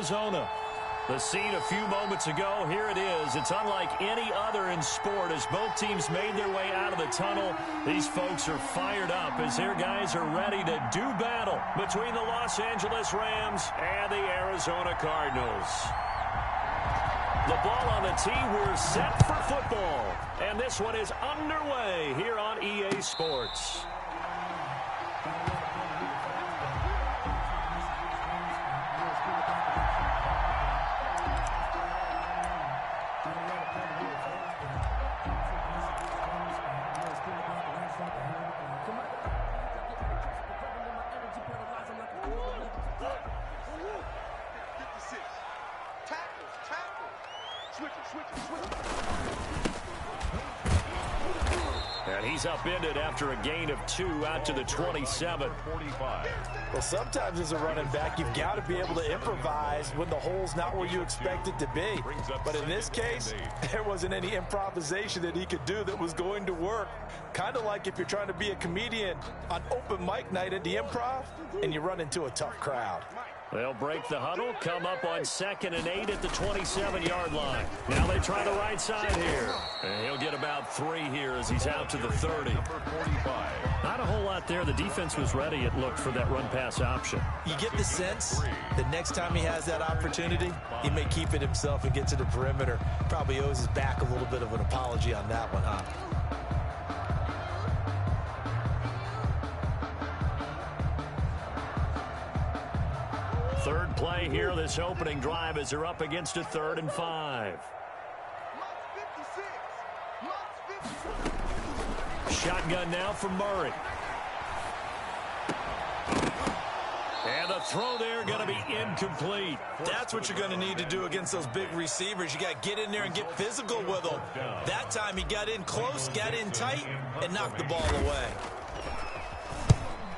Arizona. The scene a few moments ago, here it is. It's unlike any other in sport as both teams made their way out of the tunnel. These folks are fired up as their guys are ready to do battle between the Los Angeles Rams and the Arizona Cardinals. The ball on the tee, we're set for football. And this one is underway here on EA Sports. And he's upended after a gain of 2 out to the 27. Well, sometimes as a running back, you've got to be able to improvise when the hole's not where you expect it to be. But in this case, there wasn't any improvisation that he could do that was going to work. Kind of like if you're trying to be a comedian on open mic night at the Improv and you run into a tough crowd. They'll break the huddle, come up on 2nd and 8 at the 27-yard line. Now they try the right side here. And he'll get about 3 here as he's out to the 30. Not a whole lot there. The defense was ready, it looked, for that run-pass option. You get the sense that next time he has that opportunity, he may keep it himself and get to the perimeter. Probably owes his back a little bit of an apology on that one, huh? Third play here, this opening drive, as they're up against a 3rd and 5. Shotgun now from Murray. And the throw there going to be incomplete. That's what you're going to need to do against those big receivers. You got to get in there and get physical with them. That time he got in close, got in tight, and knocked the ball away.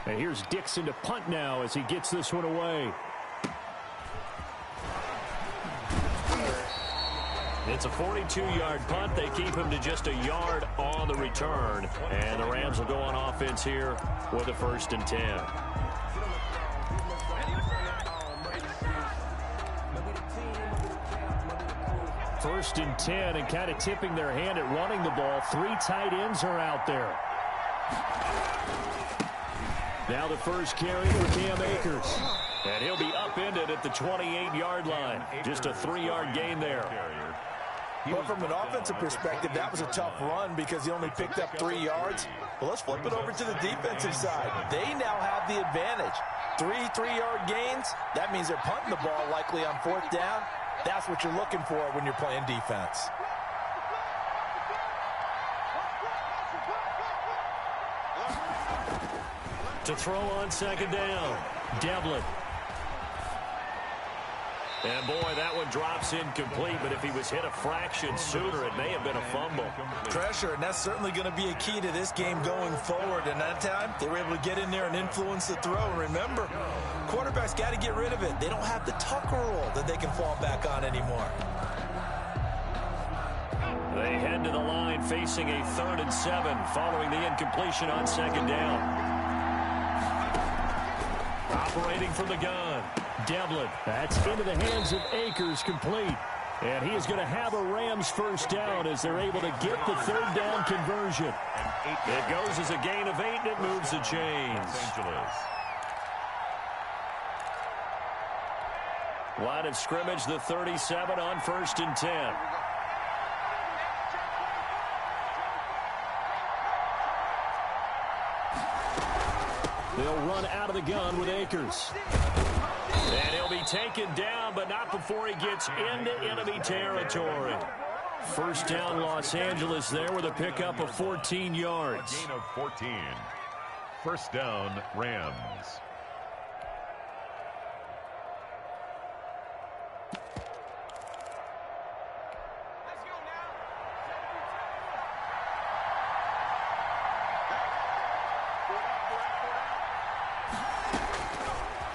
And here's Dixon to punt now as he gets this one away. It's a 42-yard punt. They keep him to just a yard on the return. And the Rams will go on offense here with a 1st and 10. First and 10, and kind of tipping their hand at running the ball. 3 tight ends are out there. Now the first carry for Cam Akers. And he'll be upended at the 28-yard line. Just a 3-yard gain there. But from an offensive perspective, that was a tough run because he only picked up 3 yards. Well, let's flip it over to the defensive side. They now have the advantage. 3-3-yard gains, that means they're punting the ball likely on 4th down. That's what you're looking for when you're playing defense. To throw on 2nd down, Devlin. And boy, that one drops incomplete, but if he was hit a fraction sooner, it may have been a fumble. Pressure, and that's certainly going to be a key to this game going forward. And that time, they were able to get in there and influence the throw. And remember, quarterbacks got to get rid of it. They don't have the Tucker rule that they can fall back on anymore. They head to the line facing a 3rd and 7 following the incompletion on 2nd down. Operating from the gun, Devlin. That's into the hands of Akers, complete. And he is going to have a Rams 1st down as they're able to get the 3rd down conversion. It goes as a gain of 8, and it moves the chains. Line of scrimmage, the 37 on 1st and 10. They'll run out of the gun with Akers. And he'll be taken down, but not before he gets into enemy territory. 1st down, Los Angeles there with a pickup of 14 yards. A gain of 14. 1st down, Rams.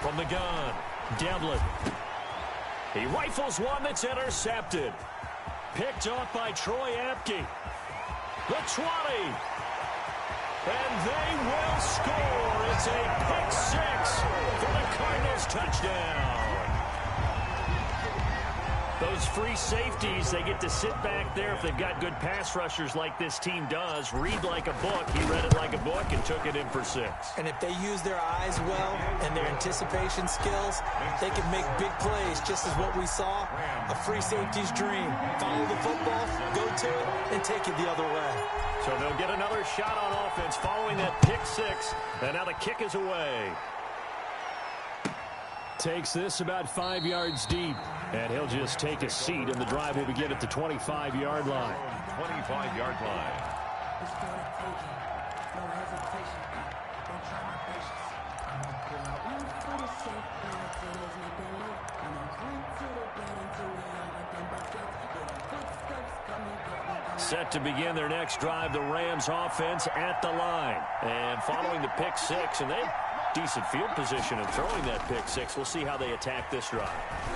From the gun, Devlin. He rifles one that's intercepted. Picked off by Troy Apke. The 20. And they will score. It's a pick 6 for the Cardinals touchdown. Those free safeties, they get to sit back there if they've got good pass rushers like this team does. Read like a book. He read it like a book and took it in for 6. And if they use their eyes well and their anticipation skills, they can make big plays, just as what we saw. A free safety's dream. Follow the football, go to it, and take it the other way. So they'll get another shot on offense following that pick 6. And now the kick is away. Takes this about 5 yards deep. And he'll just take a seat, and the drive will begin at the 25-yard line. 25-yard line. Set to begin their next drive, the Rams offense at the line. And following the pick 6, and they have decent field position and throwing that pick 6. We'll see how they attack this drive.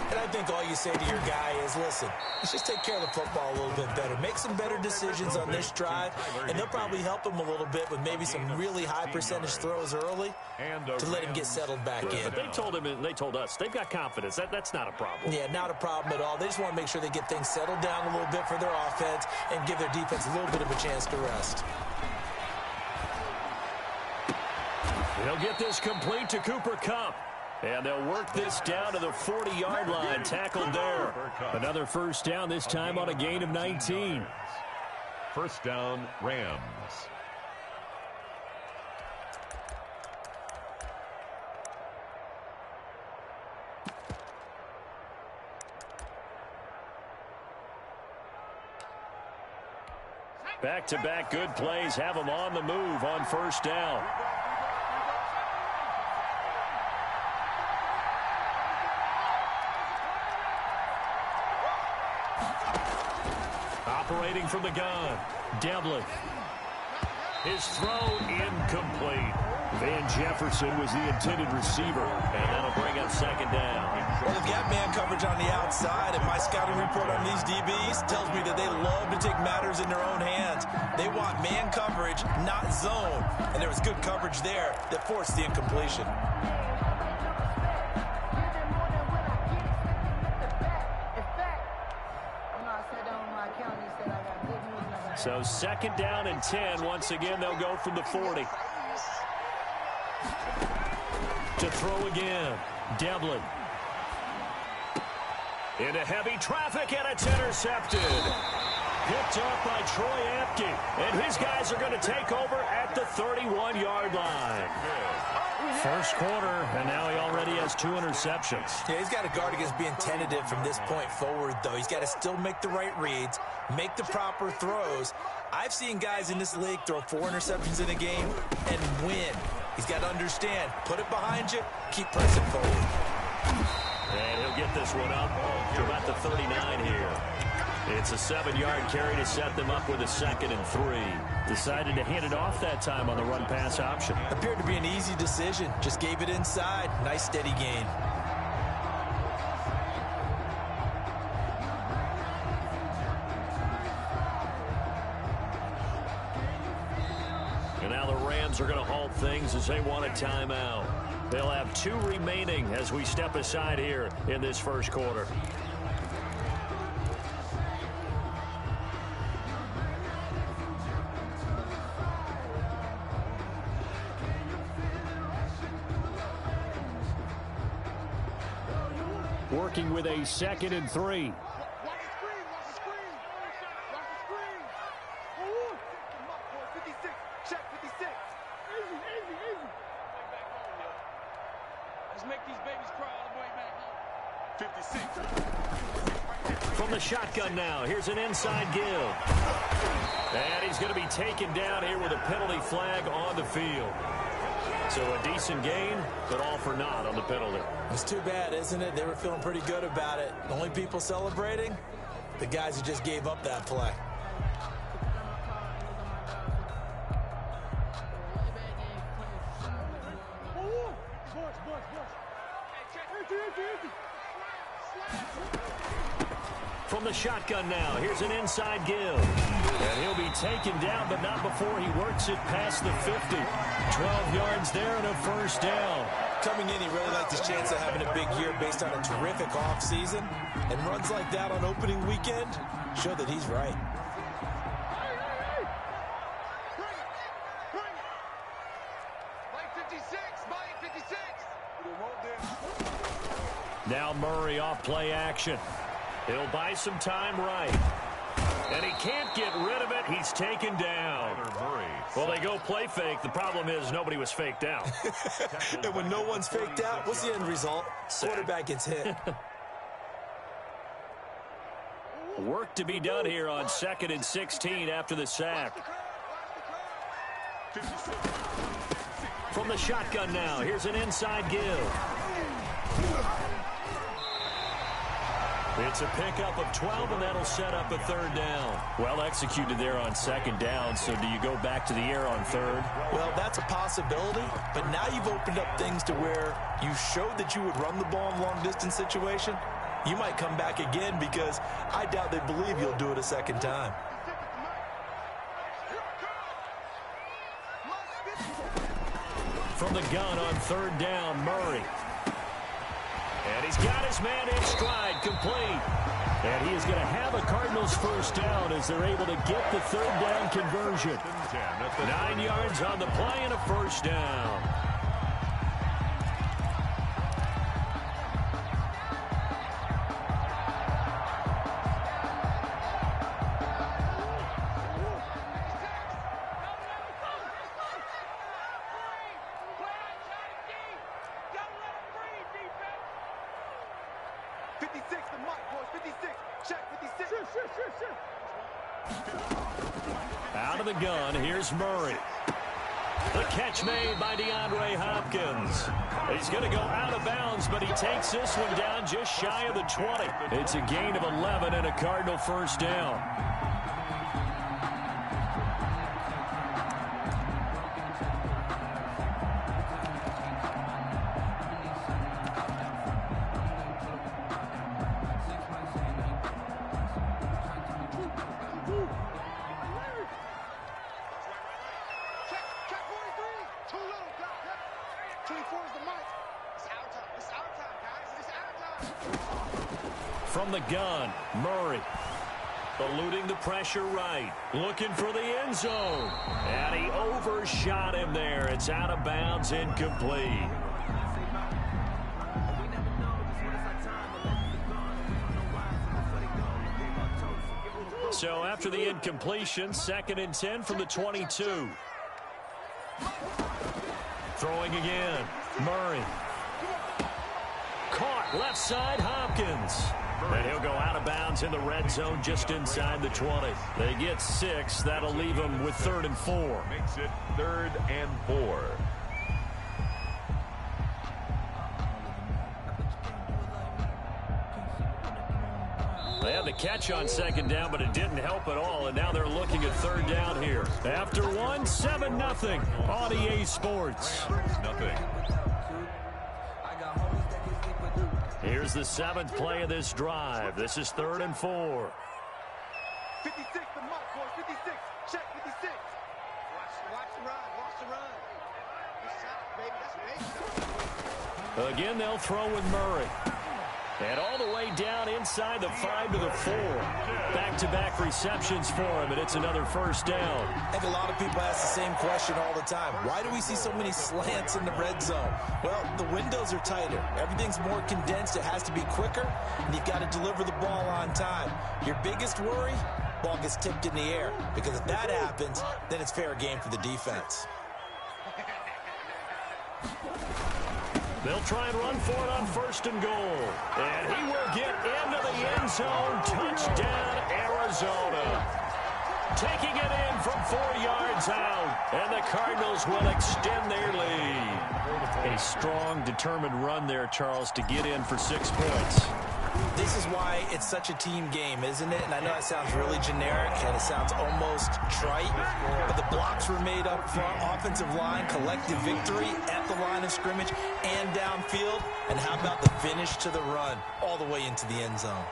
And I think all you say to your guy is, listen, let's just take care of the football a little bit better. Make some better decisions on this drive, and they'll probably help him a little bit with maybe some really high percentage throws early to let him get settled back in. But they told him, and they told us, they've got confidence. That's not a problem. Yeah, not a problem at all. They just want to make sure they get things settled down a little bit for their offense and give their defense a little bit of a chance to rest. They'll get this complete to Cooper Kupp. And they'll work this down to the 40-yard line. Tackled there. Another first down, this time on a gain of 19. First down, Rams. Back-to-back good plays have them on the move on first down. Operating from the gun, Devlin. His throw incomplete. Van Jefferson was the intended receiver, and that'll bring up second down. Well, they've got man coverage on the outside, and my scouting report on these DBs tells me that they love to take matters in their own hands. They want man coverage, not zone, and there was good coverage there that forced the incompletion. So second down and 10. Once again, they'll go from the 40. To throw again, Devlin. Into heavy traffic, and it's intercepted. Picked up by Troy Apke. And his guys are going to take over at the 31-yard line. First quarter, and now he already has 2 interceptions. Yeah, he's got to guard against being tentative from this point forward, though. He's got to still make the right reads, make the proper throws. I've seen guys in this league throw 4 interceptions in a game and win. He's got to understand, put it behind you, keep pressing forward. And he'll get this one up to about the 39 here. It's a 7-yard carry to set them up with a 2nd and 3. Decided to hand it off that time on the run-pass option. Appeared to be an easy decision. Just gave it inside. Nice, steady gain. And now the Rams are going to halt things as they want a timeout. They'll have 2 remaining as we step aside here in this first quarter. Working with a 2nd and 3. From the shotgun now, here's an inside give. And he's going to be taken down here with a penalty flag on the field. So a decent gain, but all for naught on the penalty. It's too bad, isn't it? They were feeling pretty good about it. The only people celebrating, the guys who just gave up that play. From the shotgun now, here's an inside give. And he'll be taken down, but not before he works it past the 50. 12 yards there and a first down. Coming in, he really liked his chance of having a big year based on a terrific offseason. And runs like that on opening weekend show that he's right. Now Murray off play action. He'll buy some time right. And he can't get rid of it. He's taken down. Well, they go play fake. The problem is nobody was faked out. And when no one's faked out, what's the end result? Quarterback gets hit. Work to be done here on 2nd and 16 after the sack. From the shotgun now, here's an inside give. It's a pickup of 12, and that'll set up a 3rd down. Well executed there on 2nd down, so do you go back to the air on 3rd? Well, that's a possibility, but now you've opened up things to where you showed that you would run the ball in long-distance situation. You might come back again because I doubt they believe you'll do it a 2nd time. From the gun on 3rd down, Murray. And he's got his man in stride, complete. And he is going to have a Cardinals 1st down as they're able to get the 3rd down conversion. 9 yards on the play and a 1st down. Out of the gun, here's Murray. The catch made by DeAndre Hopkins. He's going to go out of bounds, but he takes this one down just shy of the 20. It's a gain of 11 and a Cardinal 1st down. From the gun, Murray. Eluding the pressure right. Looking for the end zone. And he overshot him there. It's out of bounds, incomplete. So after the incompletion, 2nd and 10 from the 22. Throwing again, Murray. Caught left side, Hopkins. And he'll go out of bounds in the red zone just inside the 20. They get 6. That'll leave them with 3rd and 4. Makes it 3rd and 4. They had the catch on 2nd down, but it didn't help at all, and now they're looking at 3rd down here. After 1, 7-0 on EA Sports. 0. Here's the 7th play of this drive. This is 3rd and 4. 56, the mark, boys. 56. Check 56. Watch the run. Watch the run. Good shot, baby. That's big. Again, they'll throw with Murray. And all the way down inside the 5 to the 4. Back-to-back receptions for him, and it's another 1st down. I think a lot of people ask the same question all the time. Why do we see so many slants in the red zone? Well, the windows are tighter. Everything's more condensed. It has to be quicker, and you've got to deliver the ball on time. Your biggest worry? Ball gets tipped in the air, because if that happens, then it's fair game for the defense. They'll try and run for it on 1st and goal. And he will get into the end zone. Touchdown, Arizona. Taking it in from 4 yards out. And the Cardinals will extend their lead. A strong, determined run there, Charles, to get in for 6 points. This is why it's such a team game, isn't it? And I know it sounds really generic and it sounds almost trite, but the blocks were made up front, offensive line, collective victory at the line of scrimmage and downfield. And how about the finish to the run all the way into the end zone?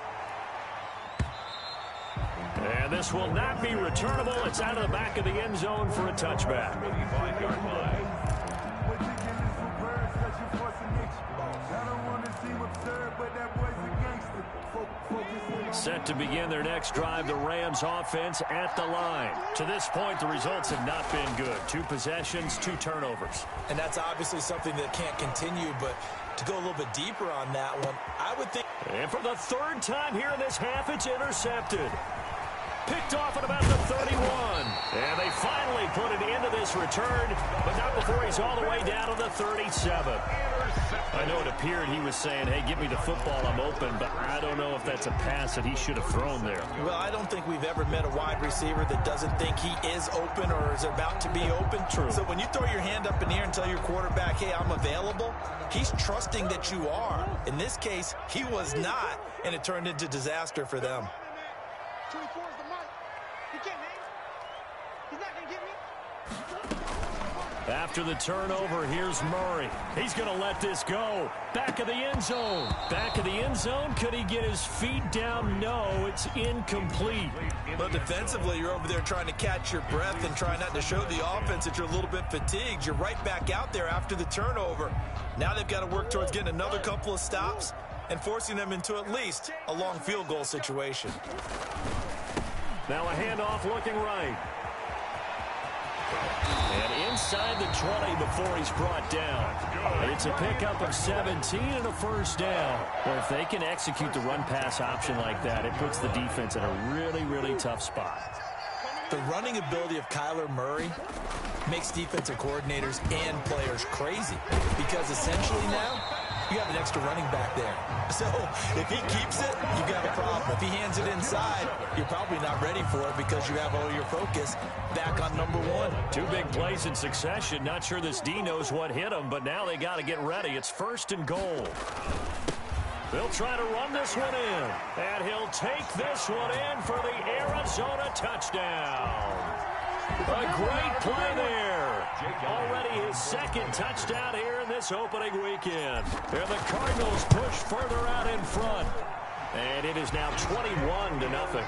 And this will not be returnable. It's out of the back of the end zone for a touchback. 5-yard line. Set to begin their next drive, the Rams offense at the line. To this point, the results have not been good. 2 possessions, 2 turnovers. And that's obviously something that can't continue, but to go a little bit deeper on that one, I would think... And for the 3rd time here in this half, it's intercepted. Picked off at about the 31. And they finally put an end to this return, but not before he's all the way down to the 37. I know it appeared he was saying, hey, give me the football, I'm open, but I don't know if that's a pass that he should have thrown there. Well, I don't think we've ever met a wide receiver that doesn't think he is open or is about to be open. True. So when you throw your hand up in the air and tell your quarterback, hey, I'm available, he's trusting that you are. In this case, he was not, and it turned into disaster for them. 24 is the mark. He can't hang. He's not going to get me. After the turnover, here's Murray. He's going to let this go. Back of the end zone. Back of the end zone. Could he get his feet down? No, it's incomplete. But defensively, you're over there trying to catch your breath and try not to show the offense that you're a little bit fatigued. You're right back out there after the turnover. Now they've got to work towards getting another couple of stops and forcing them into at least a long field goal situation. Now a handoff looking right. And inside the 20 before he's brought down. It's a pickup of 17 and a first down. Well, if they can execute the run-pass option like that, it puts the defense in a really, really tough spot. The running ability of Kyler Murray makes defensive coordinators and players crazy because essentially now you have an extra running back there. So if he keeps it, you got a problem. If he hands it inside, you're probably not ready for it because you have all your focus back on number 1. 2 big plays in succession. Not sure this D knows what hit him, but now they got to get ready. It's 1st and goal. They'll try to run this one in, and he'll take this one in for the Arizona touchdown. A great play there. Already his 2nd touchdown here in this opening weekend. And the Cardinals push further out in front. And it is now 21-0. Good.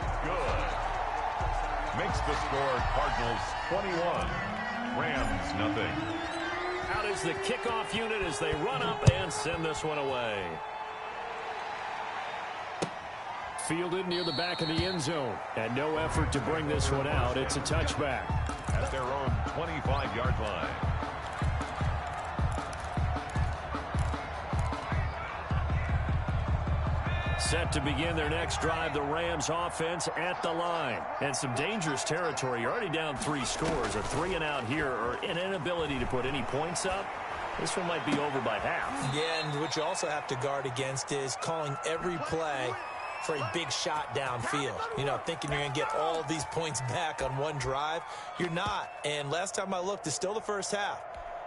Makes the score Cardinals 21, Rams nothing. Out is the kickoff unit as they run up and send this one away. Fielded near the back of the end zone. And no effort to bring this one out. It's a touchback. At their own 25-yard line. Set to begin their next drive, the Rams offense at the line. And some dangerous territory. You're already down 3 scores. A 3-and-out here or an inability to put any points up. This one might be over by half. Yeah, and what you also have to guard against is calling every play for a big shot downfield. You know, thinking you're going to get all these points back on one drive. You're not. And last time I looked, it's still the first half.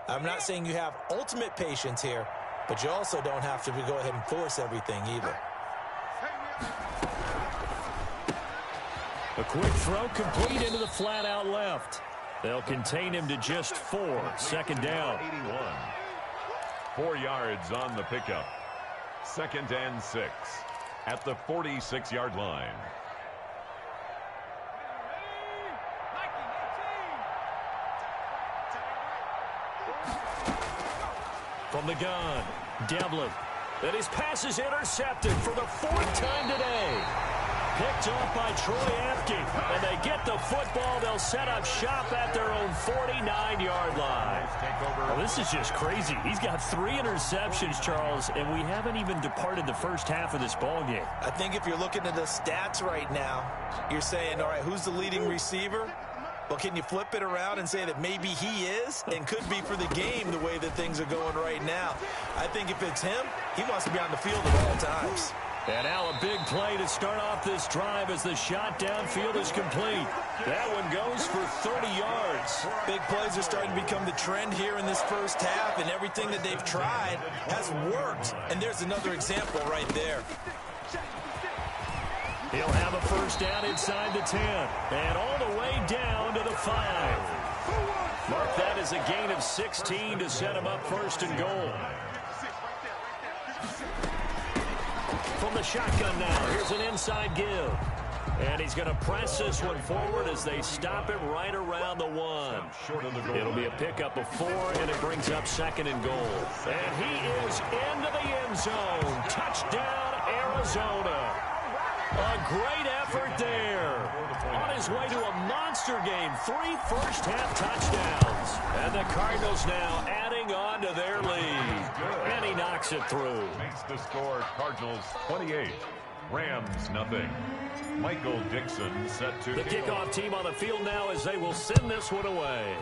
I'm not saying you have ultimate patience here, but you also don't have to go ahead and force everything either. A quick throw complete into the flat out left. They'll contain him to just 4. 2nd down. 81. 4 yards on the pickup. 2nd and 6. At the 46-yard line. From the gun, Devlin. And his pass is intercepted for the 4th time today. Picked off by Troy Apke. And they get the football. They'll set up shop at their own 49-yard line. Well, this is just crazy. He's got 3 interceptions, Charles, and we haven't even departed the first half of this ball game. I think if you're looking at the stats right now, you're saying, all right, who's the leading receiver? Well, can you flip it around and say that maybe he is and could be for the game the way that things are going right now? I think if it's him, he wants to be on the field at all times. And now a big play to start off this drive as the shot downfield is complete. That one goes for 30 yards. Big plays are starting to become the trend here in this first half, and everything that they've tried has worked. And there's another example right there. He'll have a first down inside the 10. And all the way down to the 5. Mark that as a gain of 16 to set him up 1st and goal. From the shotgun now, here's an inside give. And he's going to press this one forward as they stop it right around the 1. It'll be a pickup of 4, and it brings up 2nd and goal. And he is into the end zone. Touchdown, Arizona. A great effort there. On his way to a monster game, 3 first-half touchdowns. And the Cardinals now adding on to their lead. And he knocks it through. Makes the score Cardinals 28, Rams nothing. Michael Dixon set to The kickoff team on the field now as they will send this one away.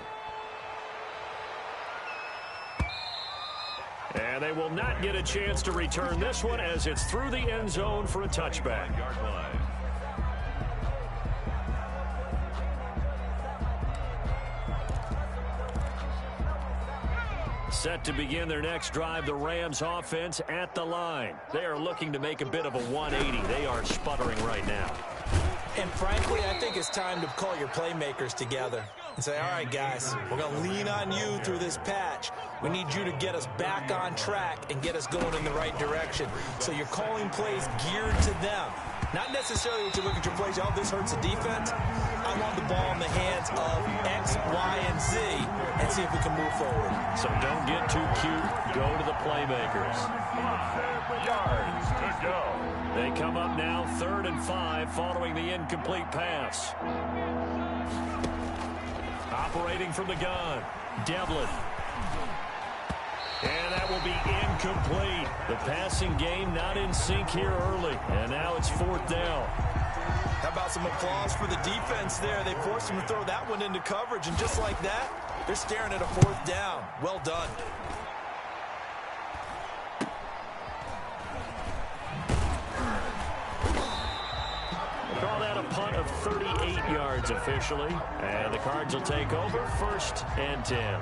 And they will not get a chance to return this one as it's through the end zone for a touchback. Set to begin their next drive, the Rams offense at the line. They are looking to make a bit of a 180. They are sputtering right now. And frankly, I think it's time to call your playmakers together and say, all right, guys, we're going to lean on you through this patch. We need you to get us back on track and get us going in the right direction. So you're calling plays geared to them. Not necessarily that you look at your plays, oh, this hurts the defense. I want the ball in the hands of X, Y, and Z and see if we can move forward. So don't get too cute. Go to the playmakers. 5 yards to go. They come up now 3rd and 5 following the incomplete pass. Operating from the gun, Devlin. And that will be incomplete. The passing game not in sync here early. And now it's 4th down. How about some applause for the defense there? They forced him to throw that one into coverage, and just like that, they're staring at a 4th down. Well done. Call that a punt of 38 yards officially. And the Cards will take over 1st and 10.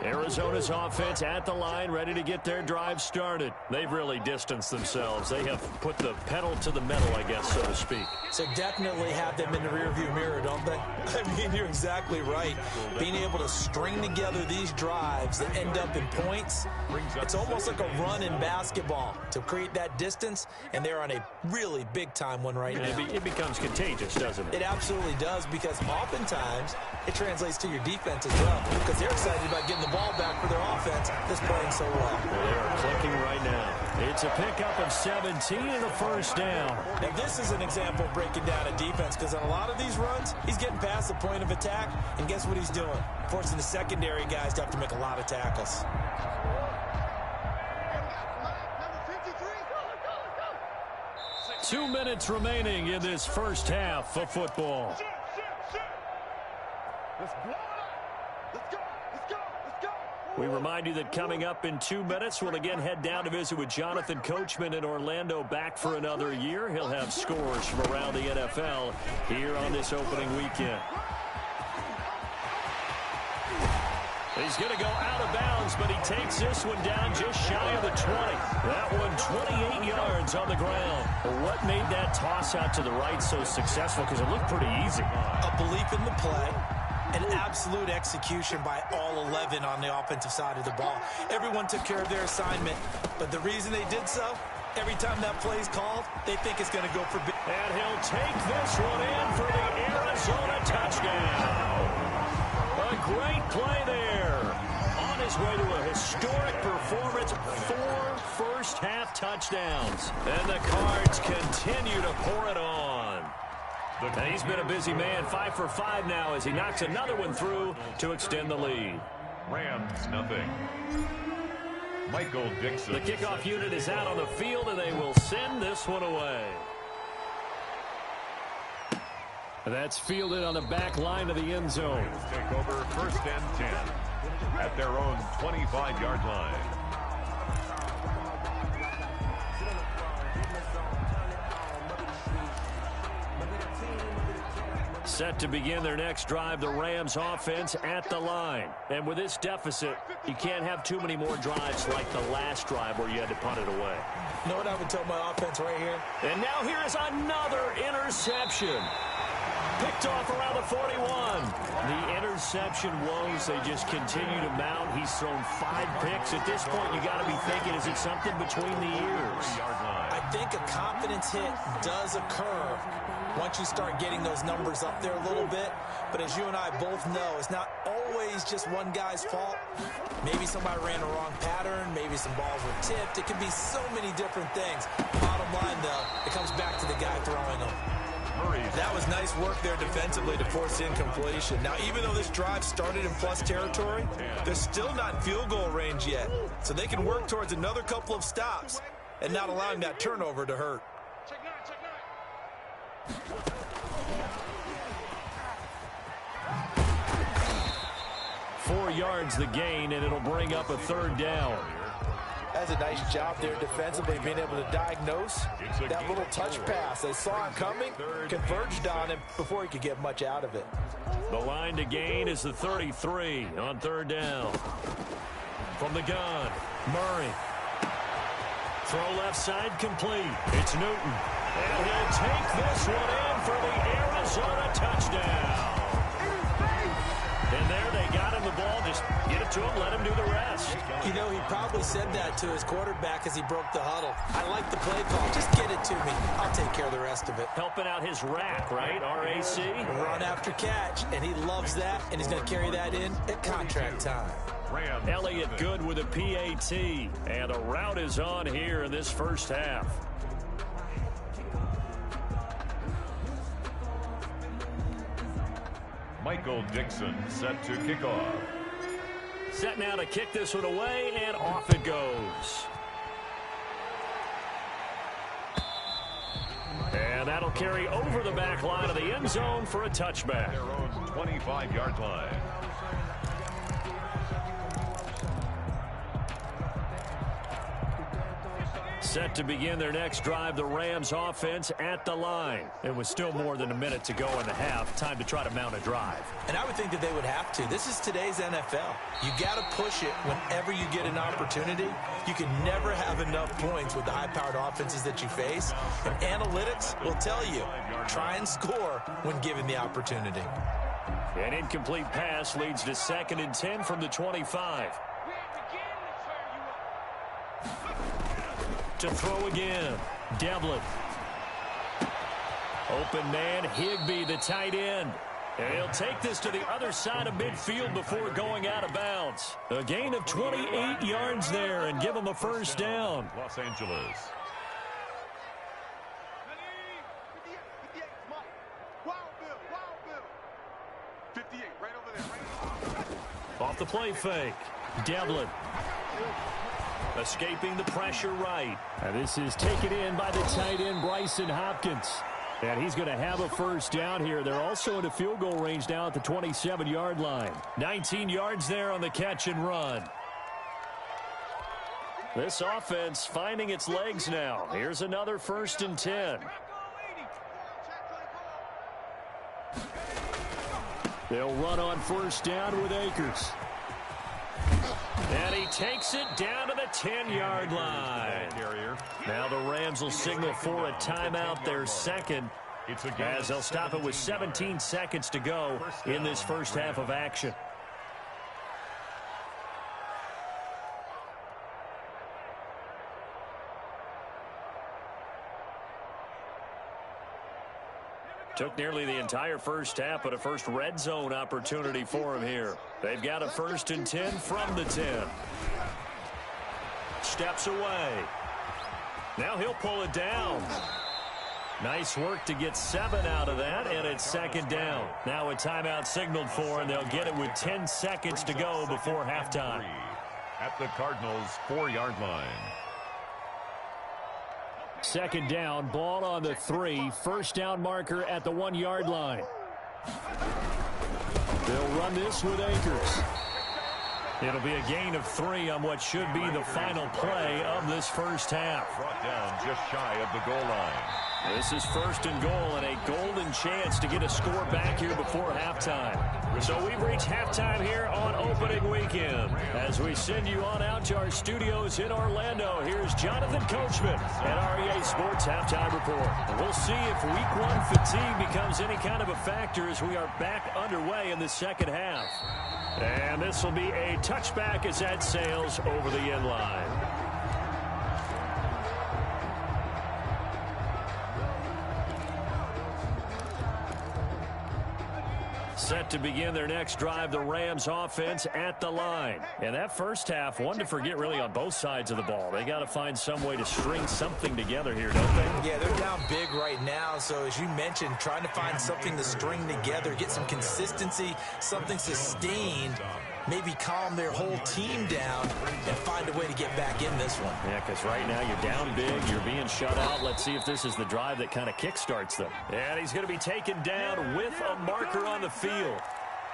Arizona's offense at the line, ready to get their drive started. They've really distanced themselves. They have put the pedal to the metal, I guess, so to speak. So definitely have them in the rearview mirror, don't they? I mean, you're exactly right. Being able to string together these drives that end up in points, it's almost like a run in basketball to create that distance, and they're on a really big-time one right now. It becomes contagious, doesn't it? It absolutely does, because oftentimes it translates to your defense as well, because they're excited about getting the ball back for their offense that's playing so well. They are clicking right now. It's a pickup of 17 and a 1st down. Now, this is an example of breaking down a defense, because on a lot of these runs, he's getting past the point of attack, and guess what he's doing? Forcing the secondary guys to have to make a lot of tackles. Two minutes remaining in this first half of football. We remind you that coming up in 2 minutes, we'll again head down to visit with Jonathan Coachman in Orlando, back for another year. He'll have scores from around the NFL here on this opening weekend. He's going to go out of bounds, but he takes this one down just shy of the 20. That one 28 yards on the ground. Well, what made that toss out to the right so successful? Because it looked pretty easy. A belief in the play. An absolute execution by all 11 on the offensive side of the ball. Everyone took care of their assignment, but the reason they did so, every time that play's called, they think it's going to go for big. And he'll take this one in for the Arizona touchdown. A great play there. On his way to a historic performance, 4 first-half touchdowns. And the Cards continue to pour it on. And he's been a busy man, 5 for 5 now as he knocks another one through to extend the lead. Rams nothing. Michael Dixon. The kickoff unit is out on the field, and they will send this one away. That's fielded on the back line of the end zone. Take over 1st and 10 at their own 25-yard line. Set to begin their next drive, the Rams offense at the line. And with this deficit, you can't have too many more drives like the last drive where you had to punt it away. You know what I would tell my offense right here? And now here is another interception. Picked off around the 41. The interception woes, they just continue to mount. He's thrown 5 picks. At this point, you got to be thinking, is it something between the ears? I think a confidence hit does occur once you start getting those numbers up there a little bit. But as you and I both know, it's not always just one guy's fault. Maybe somebody ran a wrong pattern. Maybe some balls were tipped. It can be so many different things. Bottom line, though, it comes back to the guy throwing them. That was nice work there defensively to force the incompletion. Now, even though this drive started in plus territory, they're still not in field goal range yet. So they can work towards another couple of stops and not allowing that turnover to hurt. 4 yards the gain, and it'll bring up a 3rd down. That's a nice job there defensively, being able to diagnose that little touch pass. They saw it coming, converged on him before he could get much out of it. The line to gain is the 33 on 3rd down. From the gun, Murray. Throw left side complete. It's Newton. And he'll take this one in for the Arizona touchdown. And there they got him the ball. Just get it to him, let him do the rest. You know, he probably said that to his quarterback as he broke the huddle. I like the play call. Just get it to me. I'll take care of the rest of it. Helping out his rack, right? R-A-C? Run after catch, and he loves that, and he's going to carry that in at contract time. Elliott good with a PAT, and a route is on here in this first half. Michael Dixon set to kick off. Set now to kick this one away, and off it goes. And that'll carry over the back line of the end zone for a touchback. Their own 25-yard line. Set to begin their next drive, the Rams offense at the line. It was still more than a minute to go in the half. Time to try to mount a drive. And I would think that they would have to. This is today's NFL. You got to push it whenever you get an opportunity. You can never have enough points with the high-powered offenses that you face. And analytics will tell you, try and score when given the opportunity. An incomplete pass leads to 2nd and 10 from the 25. To throw again, Devlin. Open man, Higbee, the tight end. And he'll take this to the other side of midfield before going out of bounds. A gain of 28 yards there and give him a 1st down. Los Angeles. Off the play fake, Devlin. Escaping the pressure right. And this is taken in by the tight end, Bryson Hopkins. And he's going to have a 1st down here. They're also in a field goal range now at the 27-yard line. 19 yards there on the catch and run. This offense finding its legs now. Here's another 1st and 10. They'll run on 1st down with Akers. And he takes it down to the 10-yard line. Now the Rams will signal for a timeout, their 2nd, as they'll stop it with 17 seconds to go in this first half of action. Took nearly the entire first half, but a first red zone opportunity for him here. They've got a 1st and 10 from the 10. Steps away. Now he'll pull it down. Nice work to get 7 out of that, and it's 2nd down. Now a timeout signaled for, and they'll get it with 10 seconds to go before halftime. At the Cardinals' 4-yard line. 2nd down, ball on the 3, 1st down marker at the 1-yard line. They'll run this with Akers. It'll be a gain of 3 on what should be the final play of this first half. Brought down just shy of the goal line. This is 1st and goal and a golden chance to get a score back here before halftime. So we've reached halftime here on opening weekend. As we send you on out to our studios in Orlando, here's Jonathan Coachman at REA Sports Halftime Report. And we'll see if Week 1 fatigue becomes any kind of a factor as we are back underway in the second half. And this will be a touchback as that sails over the end line. Set to begin their next drive, the Rams offense at the line. And that first half, one to forget really on both sides of the ball. They got to find some way to string something together here, don't they? Yeah, they're down big right now. So as you mentioned, trying to find something to string together, get some consistency, something sustained, maybe calm their whole team down and find a way to get back in this one. Yeah, because right now you're down big, you're being shut out. Let's see if this is the drive that kind of kickstarts them. And he's going to be taken down with a marker on the field.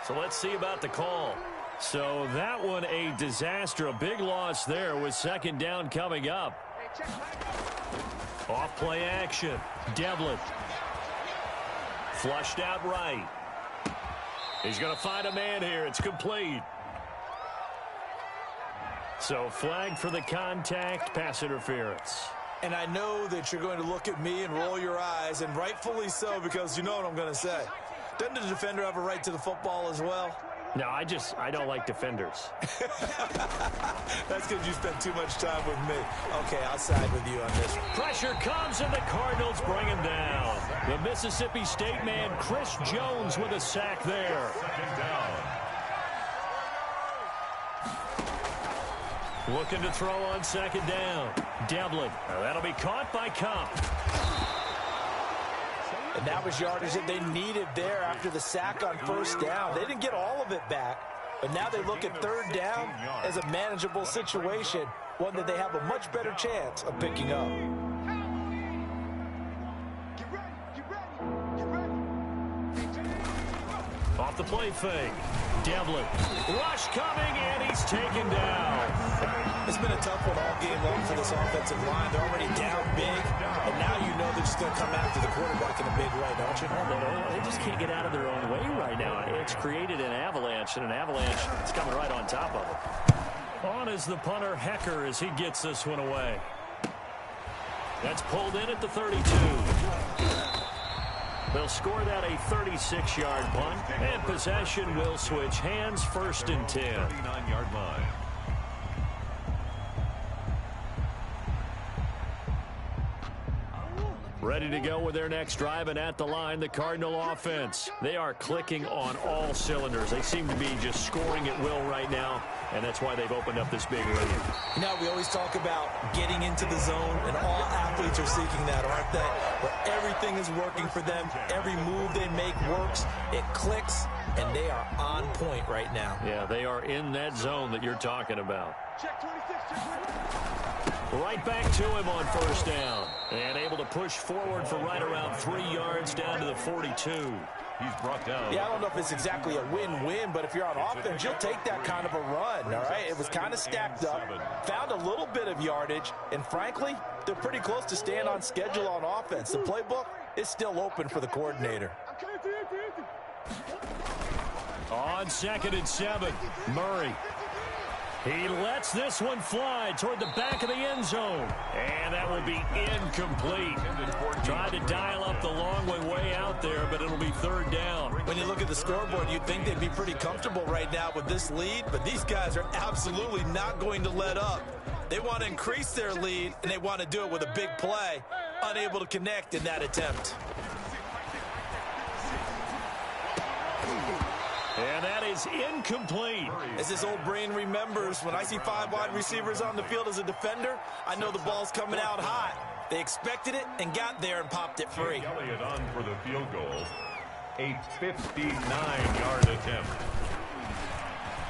So let's see about the call. So that one a disaster, a big loss there with second down coming up. Off play action. Devlin. Flushed out right. He's going to find a man here. It's complete. So flag for the contact, pass interference. And I know that you're going to look at me and roll your eyes, and rightfully so, because you know what I'm going to say. Doesn't the defender have a right to the football as well? No, I don't like defenders. That's because you spent too much time with me. Okay, I'll side with you on this. Pressure comes, and the Cardinals bring him down. The Mississippi State man, Chris Jones, with a sack there. Second down. Looking to throw on second down. Devlin. That'll be caught by Cup. And that was yardage that they needed there after the sack on first down. They didn't get all of it back, but now they look at third down as a manageable situation, one that they have a much better chance of picking up. Off the play fake. Devlin. Rush coming, and he's taken down. It's been a tough one all game long for this offensive line. They're already down big, and now you know they're just going to come after the quarterback in a big way, don't you? They just can't get out of their own way right now. It's created an avalanche, and an avalanche is coming right on top of it. On is the punter, Hecker, as he gets this one away. That's pulled in at the 32. They'll score that a 36-yard punt, and possession will switch hands, 1st and 10. 39-yard line. Ready to go with their next drive, and at the line, the Cardinal offense. They are clicking on all cylinders. They seem to be just scoring at will right now, and that's why they've opened up this big lead. You know, we always talk about getting into the zone, and all athletes are seeking that, aren't they? Where everything is working for them, every move they make works, it clicks, and they are on point right now. Yeah, they are in that zone that you're talking about. Check 26, check 26. Right back to him on first down. And able to push forward for right around 3 yards down to the 42. He's brought down. Yeah, I don't know if it's exactly a win-win, but if you're on offense, you'll take that kind of a run, all right? It was kind of stacked up, found a little bit of yardage, and frankly, they're pretty close to staying on schedule on offense. The playbook is still open for the coordinator. On 2nd and 7, Murray. He lets this one fly toward the back of the end zone. And that will be incomplete. Tried to dial up the long way out there, but it'll be 3rd down. When you look at the scoreboard, you'd think they'd be pretty comfortable right now with this lead, but these guys are absolutely not going to let up. They want to increase their lead, and they want to do it with a big play. Unable to connect in that attempt. And that is incomplete. As this old brain remembers, when I see 5 wide receivers on the field as a defender, I know the ball's coming out hot. They expected it and got there and popped it free. Elliott on for the field goal. A 59-yard attempt.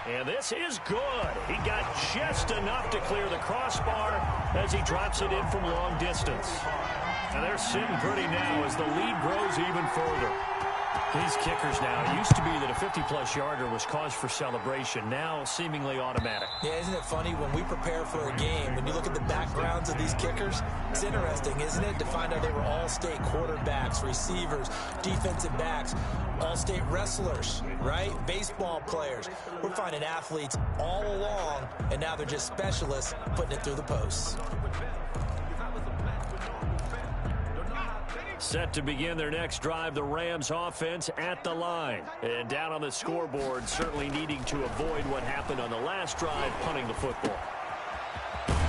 And this is good. He got just enough to clear the crossbar as he drops it in from long distance. And they're sitting pretty now as the lead grows even further. These kickers now, it used to be that a 50-plus yarder was cause for celebration, now seemingly automatic. Yeah, isn't it funny when we prepare for a game, when you look at the backgrounds of these kickers, it's interesting, isn't it, to find out they were all-state quarterbacks, receivers, defensive backs, all-state wrestlers, right? Baseball players. We're finding athletes all along, and now they're just specialists putting it through the posts. Set to begin their next drive, the Rams offense at the line. And down on the scoreboard, certainly needing to avoid what happened on the last drive, punting the football.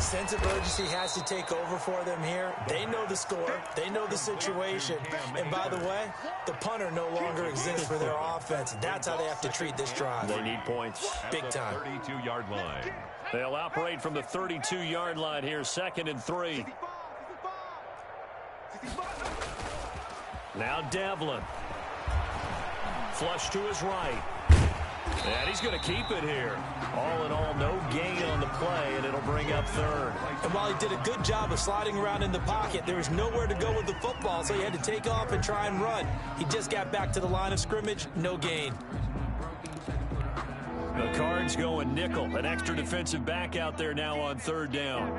Sense of urgency has to take over for them here. They know the score. They know the situation. And by the way, the punter no longer exists for their offense. That's how they have to treat this drive. They need points. Big time. 32-yard line. They'll operate from the 32-yard line here, 2nd and 3. Now Devlin. Flush to his right. And he's going to keep it here. All in all, no gain on the play, and it'll bring up 3rd. And while he did a good job of sliding around in the pocket, there was nowhere to go with the football, so he had to take off and try and run. He just got back to the line of scrimmage, no gain. The Cards going nickel. An extra defensive back out there now on 3rd down.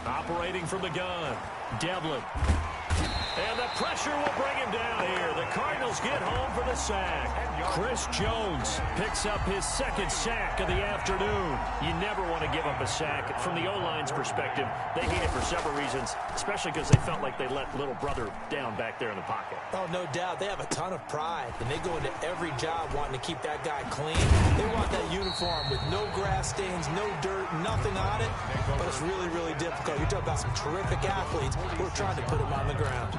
Operating from the gun, Devlin. And the pressure will bring him down here. The Cardinals get home for the sack. Chris Jones picks up his 2nd sack of the afternoon. You never want to give up a sack. From the O-line's perspective, they hate it for several reasons, especially because they felt like they let little brother down back there in the pocket. Oh, no doubt. They have a ton of pride, and they go into every job wanting to keep that guy clean. They want that uniform with no grass stains, no dirt, nothing on it, but it's really, really difficult. You're talking about some terrific athletes who are trying to put him on the ground.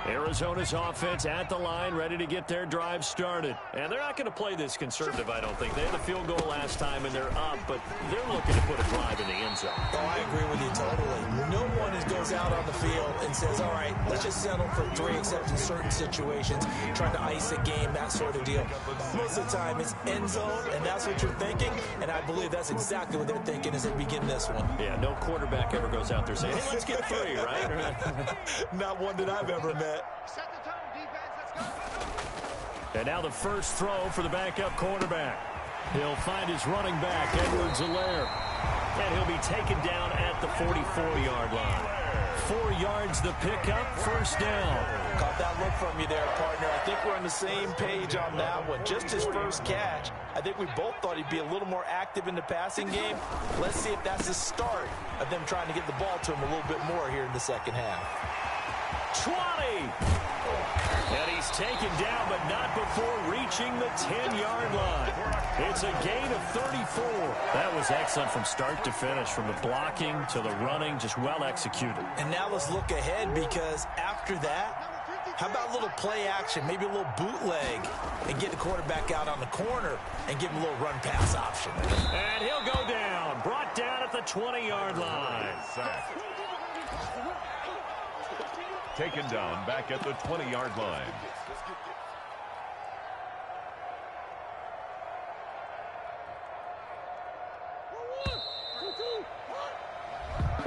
Arizona's offense at the line, ready to get their drive started. And they're not going to play this conservative, I don't think. They had a field goal last time, and they're up, but they're looking to put a drive in the end zone. Oh, I agree with you totally. No one goes out on the field and says, all right, let's just settle for 3, except in certain situations, trying to ice a game, that sort of deal. Most of the time, it's end zone, and that's what you're thinking, and I believe that's exactly what they're thinking as they begin this one. Yeah, no quarterback ever goes out there saying, hey, let's get 3, right? Not one that I've ever met. Set the tone, defense. Let's go. And now the first throw for the backup quarterback. He'll find his running back, Edwards-Helaire. And he'll be taken down at the 44-yard line. 4 yards the pickup, 1st down. Caught that look from you there, partner. I think we're on the same page on that one. Just his first catch. I think we both thought he'd be a little more active in the passing game. Let's see if that's the start of them trying to get the ball to him a little bit more here in the second half. 20. And he's taken down, but not before reaching the 10-yard line. It's a gain of 34. That was excellent from start to finish, from the blocking to the running, just well executed. And now let's look ahead, because after that, how about a little play action, maybe a little bootleg, and get the quarterback out on the corner and give him a little run-pass option. And he'll go down, brought down at the 20-yard line. Taken down back at the 20-yard line.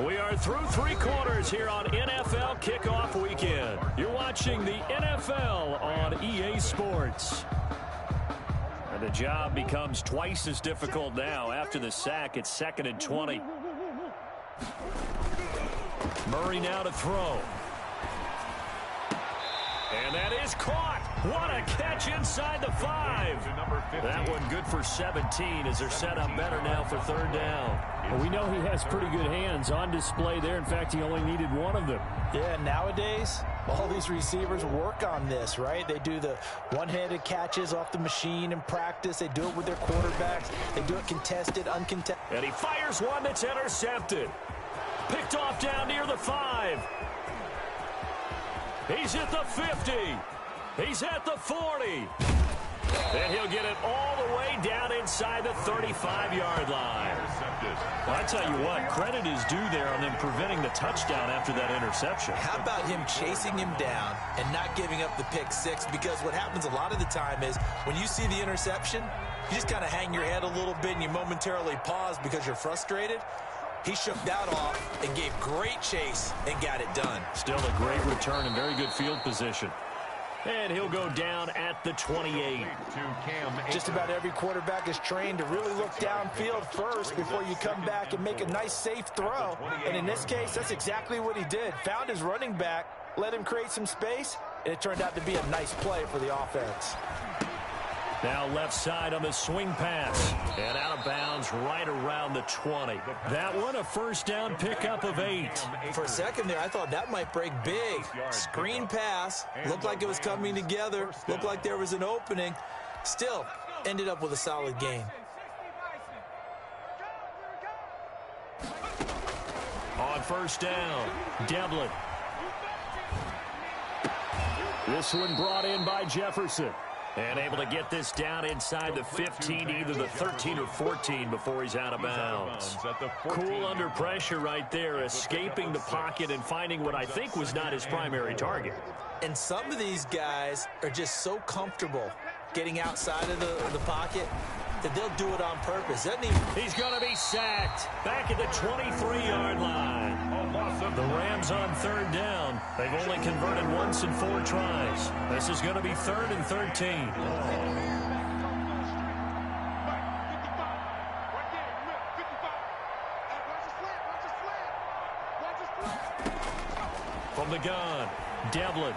We are through 3 quarters here on NFL Kickoff Weekend. You're watching the NFL on EA Sports. And the job becomes twice as difficult now. After the sack, it's 2nd and 20. Murray now to throw. And that is caught. What a catch inside the 5. That one good for 17 as they're set up better now for 3rd down. Well, we know he has pretty good hands on display there. In fact, he only needed one of them. Yeah, nowadays, all these receivers work on this, right? They do the one-handed catches off the machine in practice. They do it with their quarterbacks. They do it contested, uncontested. And he fires one that's intercepted. Picked off down near the 5. He's at the 50. He's at the 40. And he'll get it all the way down inside the 35-yard line. Well, I tell you what, credit is due there on them preventing the touchdown after that interception. How about him chasing him down and not giving up the pick 6? Because what happens a lot of the time is when you see the interception, you just kind of hang your head a little bit and you momentarily pause because you're frustrated. He shook that off and gave great chase and got it done. Still a great return and very good field position. And he'll go down at the 28. Just about every quarterback is trained to really look downfield first before you come back and make a nice, safe throw. And in this case, that's exactly what he did. Found his running back, let him create some space, and it turned out to be a nice play for the offense. Now left side on the swing pass. And out of bounds right around the 20. That one a first down pickup of 8. For a second there, I thought that might break big. Screen pass. Looked like it was coming together. Looked like there was an opening. Still, ended up with a solid gain. On first down, Devlin. This one brought in by Jefferson. And able to get this down inside the 15, either the 13 or 14 before he's out of bounds. Cool under pressure right there, escaping the pocket and finding what I think was not his primary target. And some of these guys are just so comfortable getting outside of the pocket that they'll do it on purpose. He's going to be sacked back at the 23-yard line. The Rams on third down. They've only converted once in 4 tries. This is going to be 3rd and 13. From the gun, Devlin.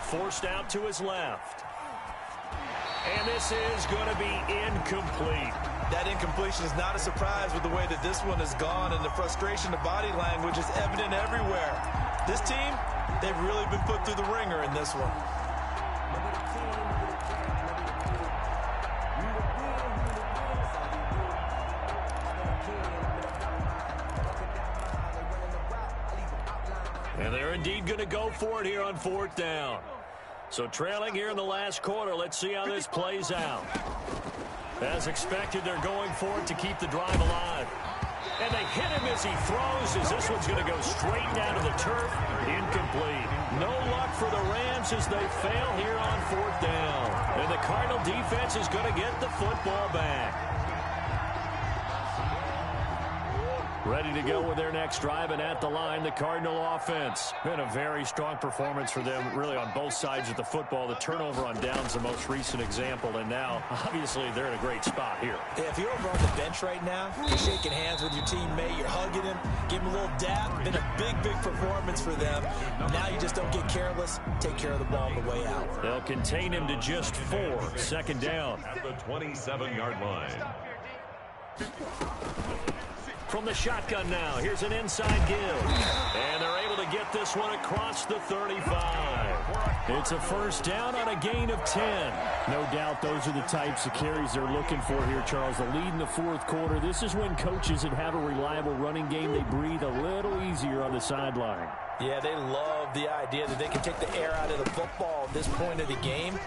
Forced out to his left. And this is going to be incomplete. That incompletion is not a surprise with the way that this one has gone, and the frustration, the body language is evident everywhere. This team, they've really been put through the ringer in this one. And they're indeed going to go for it here on 4th down. So trailing here in the last quarter, let's see how this plays out. As expected, they're going for it to keep the drive alive. And they hit him as he throws, as this one's going to go straight down to the turf. Incomplete. No luck for the Rams as they fail here on 4th down. And the Cardinal defense is going to get the football back. Ready to go with their next drive, and at the line, the Cardinal offense. Been a very strong performance for them, really, on both sides of the football. The turnover on downs, the most recent example, and now, obviously, they're in a great spot here. Yeah, if you're over on the bench right now, you're shaking hands with your teammate, you're hugging him, give him a little dab. Been a big, big performance for them. Now you just don't get careless. Take care of the ball on the way out. They'll contain him to just 4. 2nd down. At the 27-yard line. From the shotgun now, here's an inside give. And they're able to get this one across the 35. It's a first down on a gain of 10. No doubt those are the types of carries they're looking for here, Charles. The lead in the 4th quarter. This is when coaches that have a reliable running game, they breathe a little easier on the sideline. Yeah, they love the idea that they can take the air out of the football at this point of the game.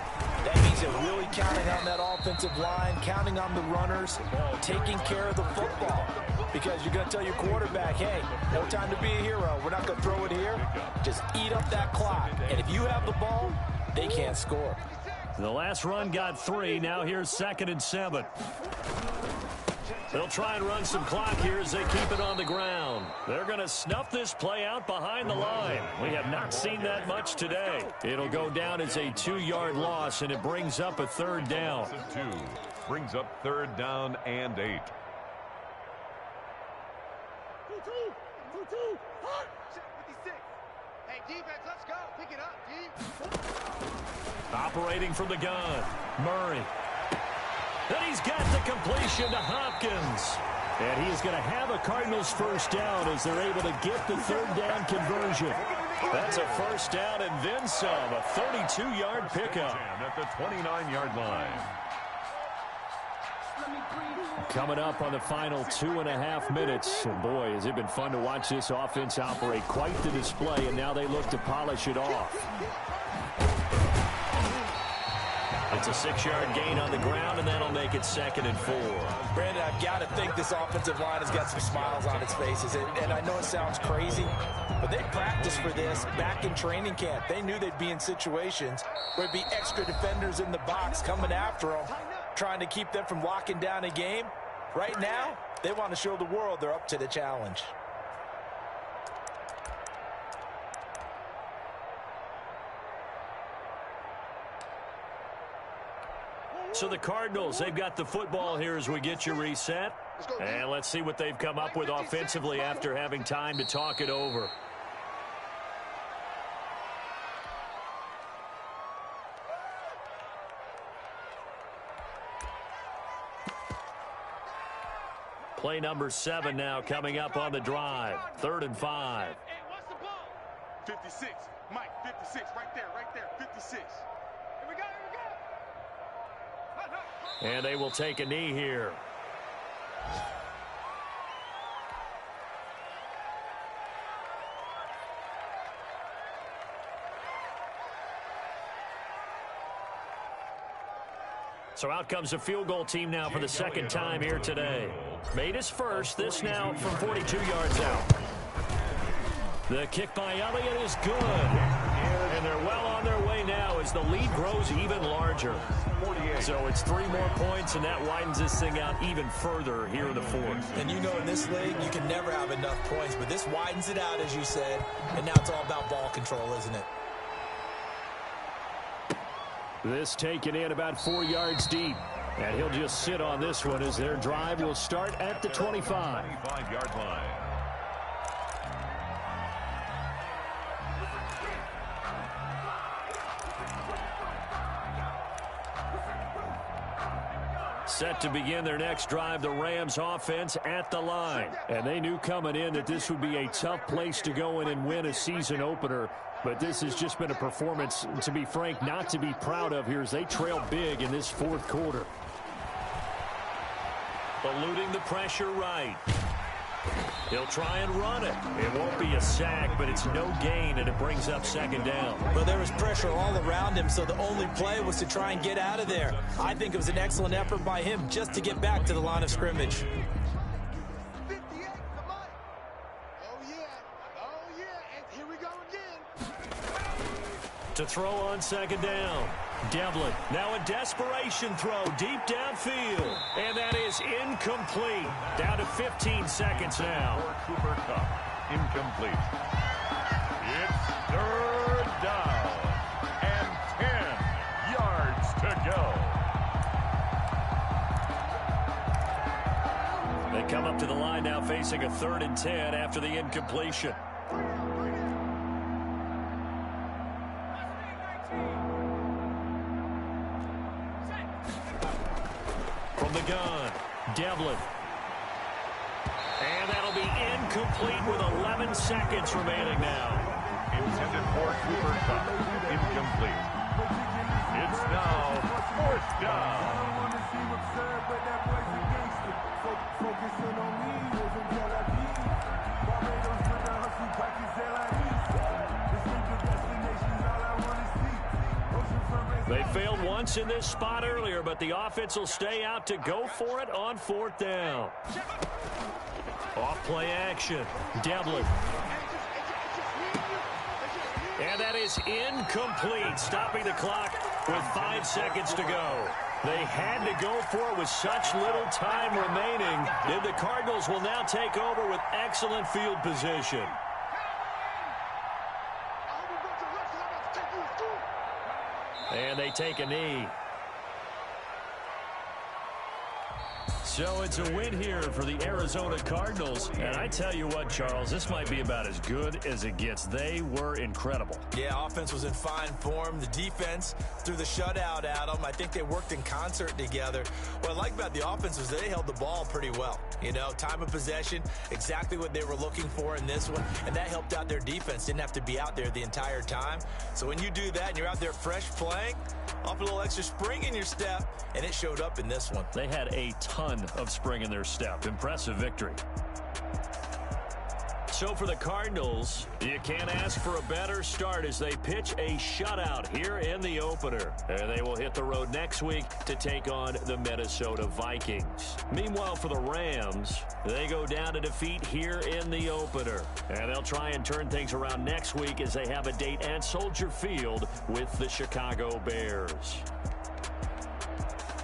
That means they're really counting on that offensive line, counting on the runners, taking care of the football. Because you're going to tell your quarterback, hey, no time to be a hero. We're not going to throw it here. Just eat up that clock. And if you have the ball, they can't score. The last run got 3. Now here's 2nd and 7. They'll try and run some clock here as they keep it on the ground. They're going to snuff this play out behind the line. We have not seen that much today. It'll go down as a 2-yard loss, and it brings up a 3rd down. 2 brings up 3rd down and 8. Hey, defense, let's go. Pick it up, D. Operating from the gun, Murray. Then he's got the completion to Hopkins. And he is going to have a Cardinals first down as they're able to get the 3rd down conversion. That's a first down and then some, a 32-yard pickup. At the 29-yard line. Coming up on the final 2.5 minutes. And boy, has it been fun to watch this offense operate. Quite the display, and now they look to polish it off. It's a 6-yard gain on the ground, and that'll make it 2nd and 4. Brandon, I've got to think this offensive line has got some smiles on its faces. And I know it sounds crazy, but they practiced for this back in training camp. They knew they'd be in situations where there'd be extra defenders in the box coming after them, trying to keep them from locking down a game. Right now, they want to show the world they're up to the challenge. So the Cardinals, they've got the football here as we get you reset. And let's see what they've come up with offensively after having time to talk it over. Play number 7 now coming up on the drive. 3rd and 5. Hey, what's the ball? 56. Mike, 56. Right there, 56. Here we go. And they will take a knee here. So out comes a field goal team now for the second time here today. Made his first, this now from 42 yards out. The kick by Elliott is good. And they're well on their way now as the lead grows even larger. So it's 3 more points, and that widens this thing out even further here in the 4th. And you know in this league, you can never have enough points, but this widens it out, as you said, and now it's all about ball control, isn't it? This taken in about 4 yards deep. And he'll just sit on this one as their drive will start at the 25. 25-yard line. Set to begin their next drive, the Rams offense at the line. And they knew coming in that this would be a tough place to go in and win a season opener. But this has just been a performance, to be frank, not to be proud of here as they trail big in this 4th quarter. Eluding the pressure right. He'll try and run it. It won't be a sack, but it's no gain, and it brings up 2nd down. Well, there was pressure all around him, so the only play was to try and get out of there. I think it was an excellent effort by him just to get back to the line of scrimmage. 58, come on. Oh, yeah, and here we go again. To throw on 2nd down. Devlin, now a desperation throw deep downfield. And that is incomplete. Down to 15 seconds now. Cooper Kupp, incomplete. It's 3rd down and 10 yards to go. They come up to the line now facing a 3rd and 10 after the incompletion. From the gun, Devlin. And that'll be incomplete with 11 seconds remaining now. Intended for Cooper Kupp, incomplete. It's now 4th down. They failed once in this spot earlier, but the offense will stay out to go for it on 4th down. Off play action. Devlin. And that is incomplete, stopping the clock with 5 seconds to go. They had to go for it with such little time remaining. And the Cardinals will now take over with excellent field position. And they take a knee. So it's a win here for the Arizona Cardinals. And I tell you what, Charles, this might be about as good as it gets. They were incredible. Yeah, offense was in fine form. The defense threw the shutout at them. I think they worked in concert together. What I like about the offense was they held the ball pretty well. You know, time of possession, exactly what they were looking for in this one. And that helped out their defense. Didn't have to be out there the entire time. So when you do that and you're out there fresh playing, off a little extra spring in your step, and it showed up in this one. They had a ton of spring in their step. Impressive victory. So for the Cardinals, you can't ask for a better start as they pitch a shutout here in the opener. And they will hit the road next week to take on the Minnesota Vikings. Meanwhile, for the Rams, they go down to defeat here in the opener. And they'll try and turn things around next week as they have a date at Soldier Field with the Chicago Bears.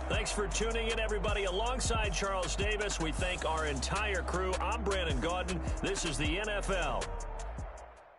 Thanks for tuning in, everybody. Alongside Charles Davis, we thank our entire crew. I'm Brandon Gaudin. This is the NFL